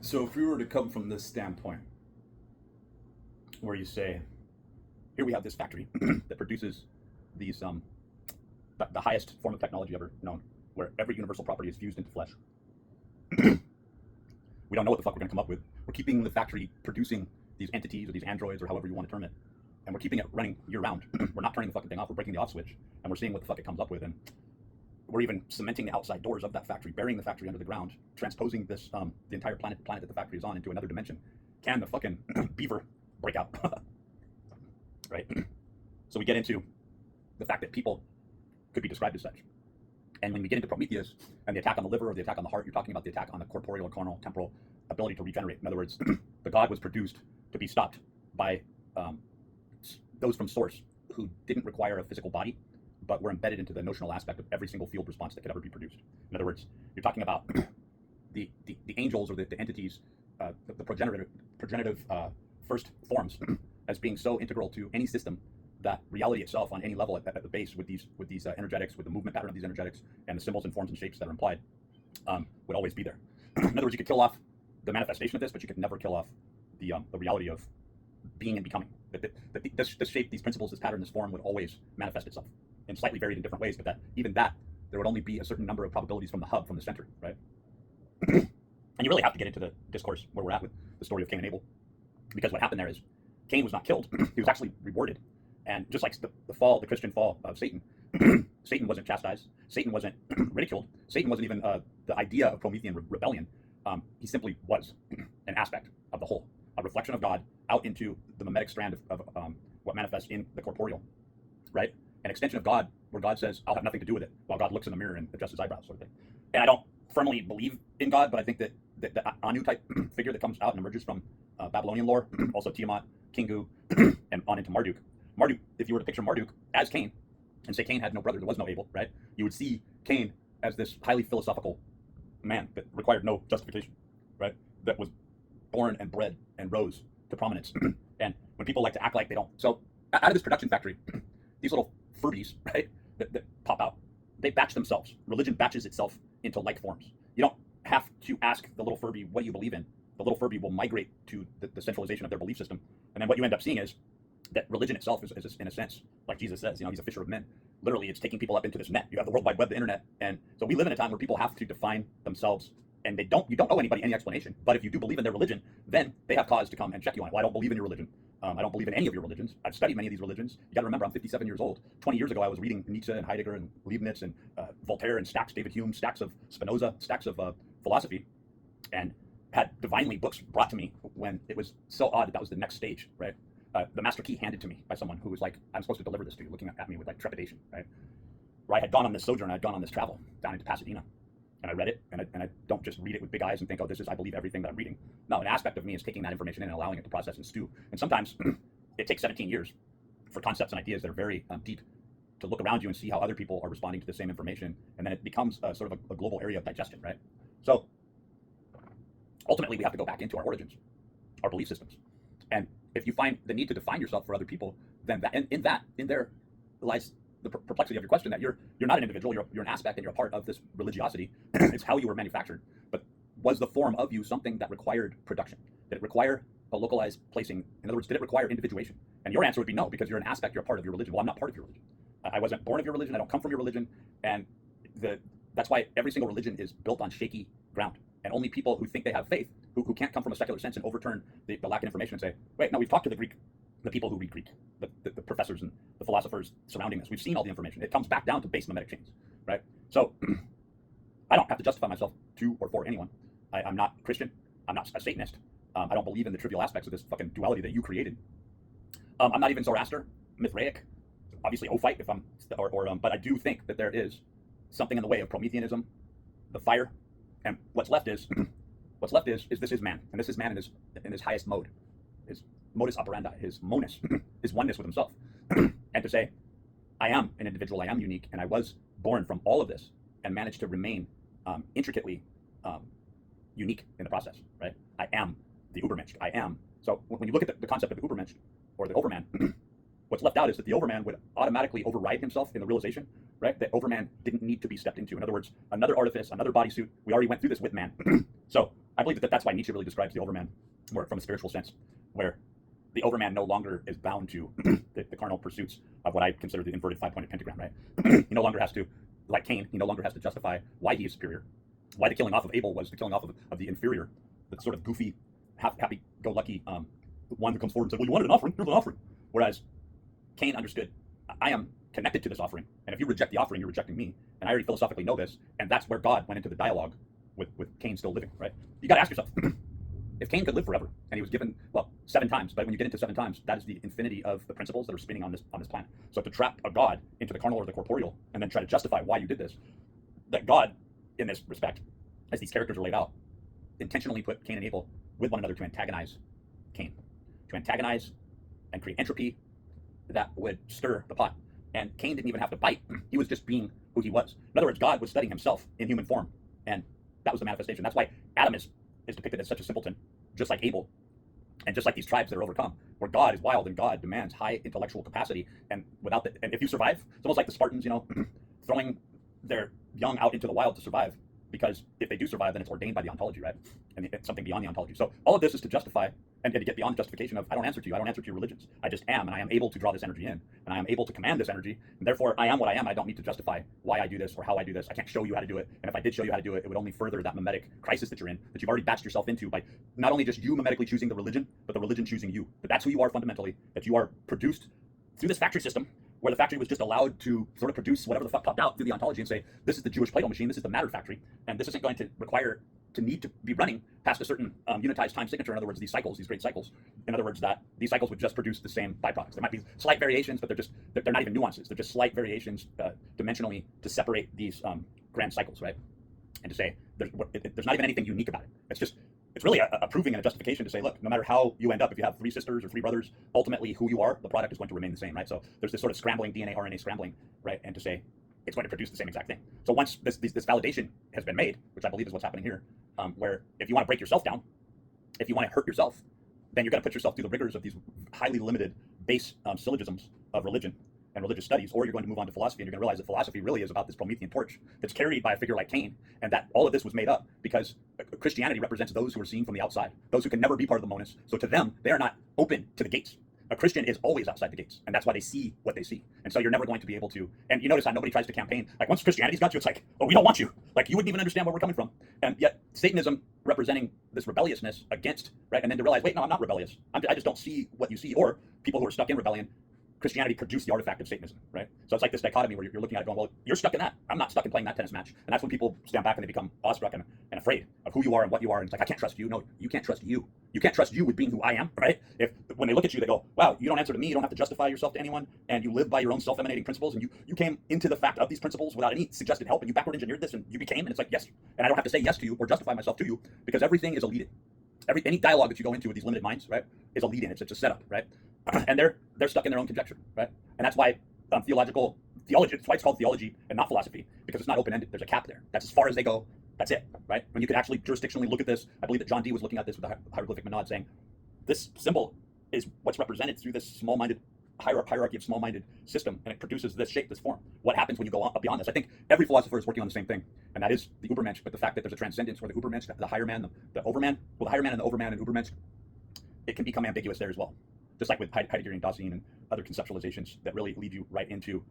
So if we were to come from this standpoint, where you say, here we have this factory that produces these the highest form of technology ever known, where every universal property is fused into flesh. We don't know what the fuck we're going to come up with. We're keeping the factory producing these entities or these androids or however you want to term it, and we're keeping it running year round. We're not turning the fucking thing off. We're breaking the off switch, and we're seeing what the fuck it comes up with. And we're even cementing the outside doors of that factory, burying the factory under the ground, transposing this the entire planet that the factory is on into another dimension. Can the fucking beaver break out? Right? So we get into the fact that people could be described as such. And when we get into Prometheus and the attack on the liver or the attack on the heart, you're talking about the attack on the corporeal, carnal, temporal ability to regenerate. In other words, the god was produced to be stopped by those from source who didn't require a physical body, but were embedded into the notional aspect of every single field response that could ever be produced. In other words, you're talking about the angels or the entities, the progenitive first forms as being so integral to any system that reality itself on any level at the base with these energetics, with the movement pattern of these energetics and the symbols and forms and shapes that are implied, would always be there. In other words, you could kill off the manifestation of this, but you could never kill off the reality of being and becoming. This shape, these principles, this pattern, this form would always manifest itself in slightly varied in different ways, but that there would only be a certain number of probabilities from the hub, from the center, right? And you really have to get into the discourse where we're at with the story of Cain and Abel, because what happened there is Cain was not killed; he was actually rewarded. And just like the Christian fall of Satan, Satan wasn't chastised, Satan wasn't ridiculed, Satan wasn't even the idea of Promethean rebellion. He simply was an aspect of the whole, a reflection of God out into the mimetic strand of what manifests in the corporeal, right? An extension of God, where God says, I'll have nothing to do with it, while God looks in the mirror and adjusts his eyebrows, sort of thing. And I don't firmly believe in God, but I think that the Anu type figure that comes out and emerges from Babylonian lore, also Tiamat, Kingu, and on into Marduk. Marduk, if you were to picture Marduk as Cain, and say Cain had no brother, there was no Abel, right? You would see Cain as this highly philosophical man that required no justification, right? That was born and bred and rose to prominence. And when people like to act like they don't, so out of this production factory, these little Furbies, right, that pop out, they batch themselves. Religion batches itself into like forms. You don't have to ask the little Furby, what do you believe in? The little Furby will migrate to the centralization of their belief system. And then what you end up seeing is that religion itself is in a sense, like Jesus says, he's a fisher of men. Literally, it's taking people up into this net. You have the World Wide Web, the internet. And so we live in a time where people have to define themselves, and you don't owe anybody any explanation. But if you do believe in their religion, then they have cause to come and check you on it. Well, I don't believe in your religion. I don't believe in any of your religions. I've studied many of these religions. You got to remember, I'm 57 years old. 20 years ago, I was reading Nietzsche and Heidegger and Leibniz and Voltaire and stacks, David Hume, stacks of Spinoza, stacks of philosophy, and had divinely books brought to me when it was so odd that was the next stage, right? The master key handed to me by someone who was like, I'm supposed to deliver this to you, looking at me with like trepidation, right? Where I had gone on this sojourn, I had gone on this travel down into Pasadena, and I read it, and I don't just read it with big eyes and think, oh, I believe everything that I'm reading. No, an aspect of me is taking that information in and allowing it to process and stew. And sometimes it takes 17 years for concepts and ideas that are very deep to look around you and see how other people are responding to the same information, and then it becomes sort of a global area of digestion, right? So ultimately, we have to go back into our origins, our belief systems. And if you find the need to define yourself for other people, then in there lies the perplexity of your question, that you're not an individual, you're an aspect, and you're a part of this religiosity. It's how you were manufactured. But was the form of you something that required production? Did it require a localized placing? In other words, did it require individuation? And your answer would be no, because you're an aspect, you're a part of your religion. Well, I'm not part of your religion. I wasn't born of your religion, I don't come from your religion, and that's why every single religion is built on shaky ground. And only people who think they have faith, who can't come from a secular sense and overturn the lack of information and say, wait, no, we've talked to the people who read Greek, the professors and the philosophers surrounding this. We've seen all the information. It comes back down to base mimetic chains, right? So I don't have to justify myself to or for anyone. I'm not Christian. I'm not a Satanist. I don't believe in the trivial aspects of this fucking duality that you created. I'm not even Zoroaster, Mithraic, obviously Ophite, but I do think that there is something in the way of Prometheanism, the fire. And what's left is this is man, and this is man in his highest mode, his modus operandi, his monus, his oneness with himself, and to say, I am an individual, I am unique, and I was born from all of this, and managed to remain intricately unique in the process, right? I am the Ubermensch. I am. So when you look at the concept of the Ubermensch or the Overman, what's left out is that the Overman would automatically override himself in the realization, right, that Overman didn't need to be stepped into. In other words, another artifice, another bodysuit. We already went through this with man. So I believe that that's why Nietzsche really describes the overman, more from a spiritual sense, where the overman no longer is bound to the carnal pursuits of what I consider the inverted five-pointed pentagram, right? He no longer has to, like Cain, he no longer has to justify why he is superior, why the killing off of Abel was the killing off of the inferior, the sort of goofy, happy-go-lucky one that comes forward and says, well, you wanted an offering, here's an offering. Whereas Cain understood, I am connected to this offering, and if you reject the offering, you're rejecting me, and I already philosophically know this, and that's where God went into the dialogue with Cain still living, right? You got to ask yourself, if Cain could live forever, and he was given, well, 7 times, but when you get into 7 times, that is the infinity of the principles that are spinning on this planet. So to trap a God into the carnal or the corporeal, and then try to justify why you did this, that God, in this respect, as these characters are laid out, intentionally put Cain and Abel with one another to antagonize Cain, to antagonize and create entropy that would stir the pot. And Cain didn't even have to bite. He was just being who he was. In other words, God was studying himself in human form, and that was the manifestation. That's why Adam is depicted as such a simpleton, just like Abel, and just like these tribes that are overcome, where God is wild and God demands high intellectual capacity, and and if you survive, it's almost like the Spartans, throwing their young out into the wild to survive, because if they do survive, then it's ordained by the ontology, right? And it's something beyond the ontology. So all of this is to justify and to get beyond the justification of, I don't answer to you, I don't answer to your religions. I just am, and I am able to draw this energy in, and I am able to command this energy, and therefore I am what I am. I don't need to justify why I do this or how I do this. I can't show you how to do it, and if I did show you how to do it, it would only further that mimetic crisis that you're in, that you've already batched yourself into by not only just you mimetically choosing the religion, but the religion choosing you. But that's who you are fundamentally, that you are produced through this factory system, where the factory was just allowed to sort of produce whatever the fuck popped out through the ontology and say, this is the Jewish Plato machine, this is the matter factory, and this isn't going to require to need to be running past a certain unitized time signature. In other words, these cycles, these great cycles. In other words, that these cycles would just produce the same byproducts. There might be slight variations, but they're not even nuances. They're just slight variations dimensionally to separate these grand cycles, right? And to say there's not even anything unique about it. It's really a proving and a justification to say, look, no matter how you end up, if you have 3 sisters or 3 brothers, ultimately who you are, the product is going to remain the same, right? So there's this sort of scrambling DNA, RNA scrambling, right? And to say it's going to produce the same exact thing. So once this validation has been made, which I believe is what's happening here, where if you want to break yourself down, if you want to hurt yourself, then you're going to put yourself through the rigors of these highly limited base syllogisms of religion and religious studies, or you're going to move on to philosophy, and you're going to realize that philosophy really is about this Promethean torch that's carried by a figure like Cain, and that all of this was made up because Christianity represents those who are seen from the outside, those who can never be part of the monus. So to them, they are not open to the gates. A Christian is always outside the gates, and that's why they see what they see. And so you're never going to be able to, and you notice how nobody tries to campaign, like once Christianity's got you, it's like, oh, we don't want you. Like you wouldn't even understand where we're coming from. And yet Satanism representing this rebelliousness against, right? And then to realize, wait, no, I'm not rebellious. I just don't see what you see. Or people who are stuck in rebellion, Christianity produced the artifact of Satanism, right? So it's like this dichotomy where you're looking at it going, well, you're stuck in that. I'm not stuck in playing that tennis match. And that's when people stand back and they become awestruck and afraid of who you are and what you are. And it's like, I can't trust you. No, you can't trust you. You can't trust you with being who I am, right? When they look at you, they go, wow, you don't answer to me. You don't have to justify yourself to anyone. And you live by your own self-emanating principles. And you came into the fact of these principles without any suggested help. And you backward engineered this and you became. And it's like, yes. And I don't have to say yes to you or justify myself to you because everything is a lead-in. Any dialogue that you go into with these limited minds, right, is a lead-in. It's a setup, right? And they're stuck in their own conjecture, right? And that's why theology, that's why it's called theology and not philosophy, because it's not open-ended. There's a cap there. That's as far as they go. That's it, right? When you could actually jurisdictionally look at this, I believe that John Dee was looking at this with the hieroglyphic monad, saying this symbol is what's represented through this small-minded hierarchy of small-minded system, and it produces this shape, this form. What happens when you go up beyond this? I think every philosopher is working on the same thing, and that is the Ubermensch, but the fact that there's a transcendence where the Ubermensch, the higher man, the overman, well, the higher man and the overman and Ubermensch, it can become ambiguous there as well. Just like with Heideggerian Dasein and other conceptualizations that really lead you right into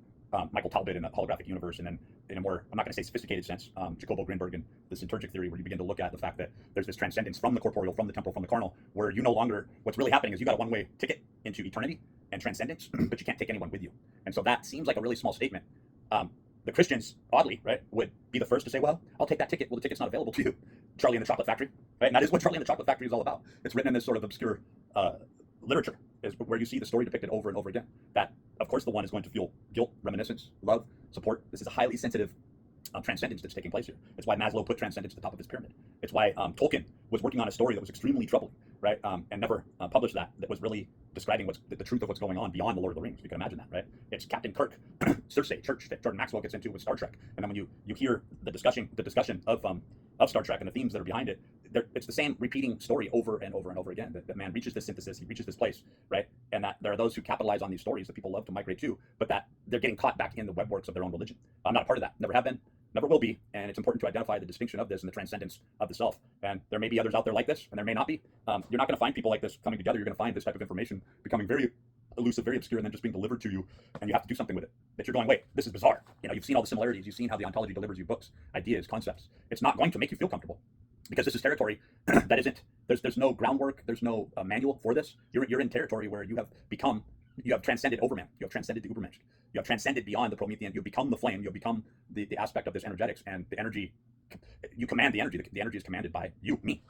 Michael Talbot in the holographic universe, and then in a more, I'm not going to say sophisticated sense, Jacobo Grinberg and the synergic theory, where you begin to look at the fact that there's this transcendence from the corporeal, from the temporal, from the carnal, where you no longer, what's really happening is you got a one-way ticket into eternity and transcendence, but you can't take anyone with you. And so that seems like a really small statement. The Christians, oddly, right, would be the first to say, well, I'll take that ticket. Well, the ticket's not available to you. Charlie and the Chocolate Factory, right? And that is what Charlie and the Chocolate Factory is all about. It's written in this sort of obscure literature, is where you see the story depicted over and over again. That, of course, the one is going to feel guilt, reminiscence, love, support. This is a highly sensitive transcendence that's taking place here. It's why Maslow put transcendence at the top of his pyramid. It's why Tolkien was working on a story that was extremely troubling, right? And never published that was really describing the truth of what's going on beyond the Lord of the Rings. You can imagine that, right? It's Captain Kirk, Cersei, Church, that Jordan Maxwell gets into with Star Trek. And then when you hear the discussion of Star Trek and the themes that are behind it, it's the same repeating story over and over and over again. That man reaches this synthesis, he reaches this place, right? And that there are those who capitalize on these stories that people love to migrate to, but that they're getting caught back in the webworks of their own religion. I'm not a part of that, never have been. never will be. And it's important to identify the distinction of this and the transcendence of the self. And there may be others out there like this, and there may not be. You're not going to find people like this coming together. You're going to find this type of information becoming very elusive, very obscure, and then just being delivered to you, and you have to do something with it. That you're going, wait, this is bizarre. You've seen all the similarities. You've seen how the ontology delivers you books, ideas, concepts. It's not going to make you feel comfortable, because this is territory that isn't. There's no groundwork. There's no manual for this. You're in territory where you have transcended Overman. You have transcended the Ubermensch. You have transcended beyond the Promethean. You've become the flame. You've become the aspect of this energetics, and the energy. You command the energy. The energy is commanded by you, me.